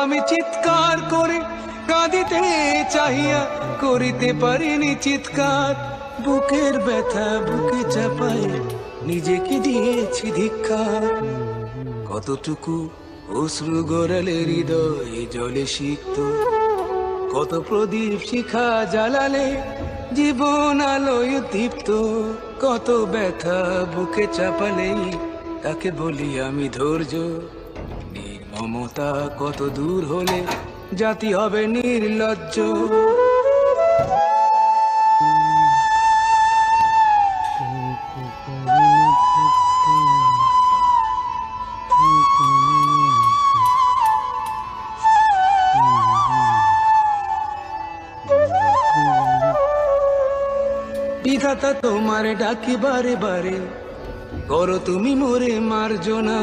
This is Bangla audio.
আমি চিৎকার করে কাঁদিতে চাহিয়া করিতে পারিনি চিৎকার। বুকের ব্যথা বুকে চাপায় নিজেকে দিয়েছি ধিক্কার। কতটুকু অশ্রু গড়ালে হৃদয় জলে সিক্ত, কত প্রদীপ শিখা জ্বালালে জীবন আলোয় দীপ্ত। কত ব্যথা বুকে চাপালেই তাকে বলি আমি ধৈর্য। নির্মমতা কত দূর হলে জাতি হবে নির্লজ্জ। বিধাতা তোমার ডাকি বারে বারে, করো তুমি মোরে মার্জনা।